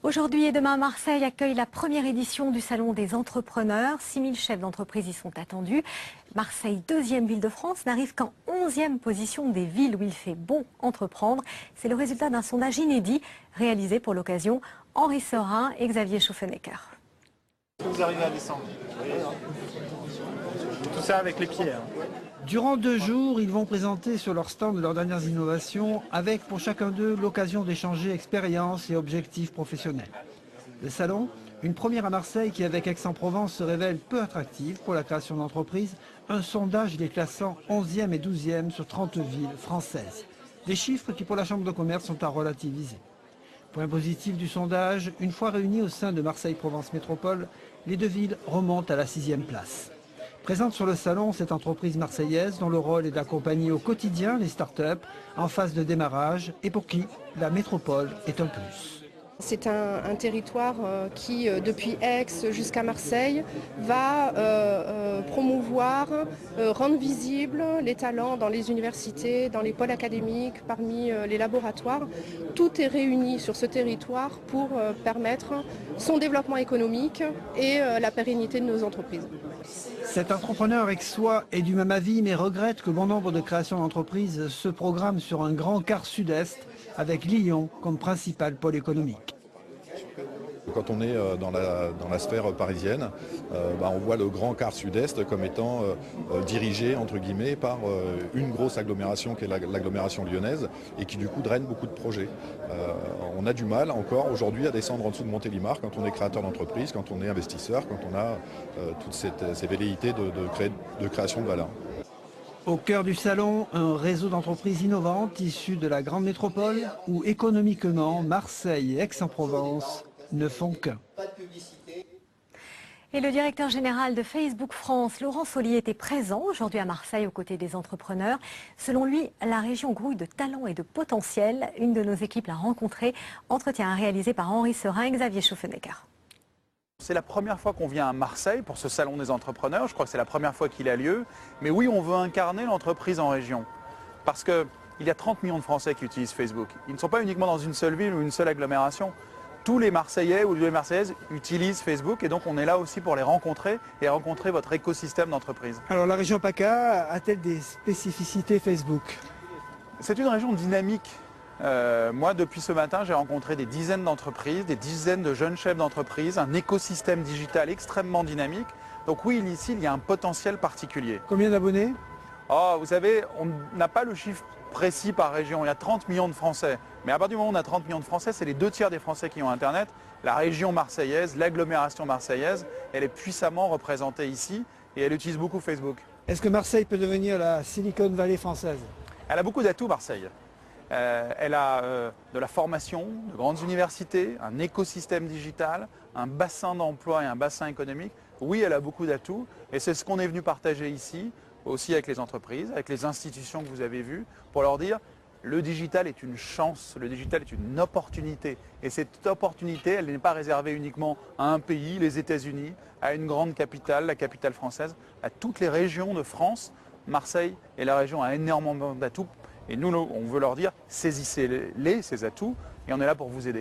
Aujourd'hui et demain, Marseille accueille la première édition du Salon des entrepreneurs. 6000 chefs d'entreprise y sont attendus. Marseille, deuxième ville de France, n'arrive qu'en 11e position des villes où il fait bon entreprendre. C'est le résultat d'un sondage inédit réalisé pour l'occasion. Henri Serin et Xavier Schaufenecker. Vous arrivez à descendre. Tout ça avec les pieds. Durant 2 jours, ils vont présenter sur leur stand leurs dernières innovations avec pour chacun d'eux l'occasion d'échanger expériences et objectifs professionnels. Le salon, une première à Marseille qui avec Aix-en-Provence se révèle peu attractive pour la création d'entreprises, un sondage les classant 11e et 12e sur 30 villes françaises. Des chiffres qui pour la Chambre de commerce sont à relativiser. Point positif du sondage, une fois réunis au sein de Marseille-Provence Métropole, les 2 villes remontent à la 6e place. Présente sur le salon cette entreprise marseillaise dont le rôle est d'accompagner au quotidien les start-up en phase de démarrage et pour qui la métropole est un plus. C'est un territoire qui, depuis Aix jusqu'à Marseille, va promouvoir, rendre visibles les talents dans les universités, dans les pôles académiques, parmi les laboratoires. Tout est réuni sur ce territoire pour permettre son développement économique et la pérennité de nos entreprises. Cet entrepreneur aixois est du même avis mais regrette que bon nombre de créations d'entreprises se programment sur un grand quart sud-est avec Lyon comme principal pôle économique. Quand on est dans la sphère parisienne, on voit le grand quart sud-est comme étant dirigé entre guillemets par une grosse agglomération qui est l'agglomération lyonnaise et qui du coup draine beaucoup de projets. On a du mal encore aujourd'hui à descendre en dessous de Montélimar quand on est créateur d'entreprise, quand on est investisseur, quand on a toutes ces velléités de création de valeur. Au cœur du salon, un réseau d'entreprises innovantes issues de la grande métropole où économiquement Marseille et Aix-en-Provence ne font qu'un. Et le directeur général de Facebook France, Laurent Saulier, était présent aujourd'hui à Marseille aux côtés des entrepreneurs. Selon lui, la région grouille de talents et de potentiel. Une de nos équipes l'a rencontré. Entretien réalisé par Henri Serin et Xavier Schaufenecker. C'est la première fois qu'on vient à Marseille pour ce salon des entrepreneurs. Je crois que c'est la première fois qu'il a lieu. Mais oui, on veut incarner l'entreprise en région. Parce qu'il y a 30 millions de Français qui utilisent Facebook. Ils ne sont pas uniquement dans une seule ville ou une seule agglomération. Tous les Marseillais ou les Marseillaises utilisent Facebook et donc on est là aussi pour les rencontrer et rencontrer votre écosystème d'entreprise. Alors la région PACA a-t-elle des spécificités Facebook? C'est une région dynamique. Moi, depuis ce matin, j'ai rencontré des dizaines d'entreprises, des dizaines de jeunes chefs d'entreprise, un écosystème digital extrêmement dynamique. Donc oui, ici, il y a un potentiel particulier. Combien d'abonnés? Vous savez, on n'a pas le chiffre précis par région. Il y a 30 millions de Français. Mais à partir du moment où on a 30 millions de Français, c'est les 2 tiers des Français qui ont Internet. La région marseillaise, l'agglomération marseillaise, elle est puissamment représentée ici et elle utilise beaucoup Facebook. Est-ce que Marseille peut devenir la Silicon Valley française? Elle a beaucoup d'atouts, Marseille. Elle a de la formation, de grandes universités, un écosystème digital, un bassin d'emploi et un bassin économique. Oui, elle a beaucoup d'atouts et c'est ce qu'on est venu partager ici, aussi avec les entreprises, avec les institutions que vous avez vues, pour leur dire le digital est une chance, le digital est une opportunité. Et cette opportunité, elle n'est pas réservée uniquement à un pays, les États-Unis, à une grande capitale, la capitale française, à toutes les régions de France. Marseille et la région a énormément d'atouts. Et nous, on veut leur dire, saisissez-les, ces atouts, et on est là pour vous aider.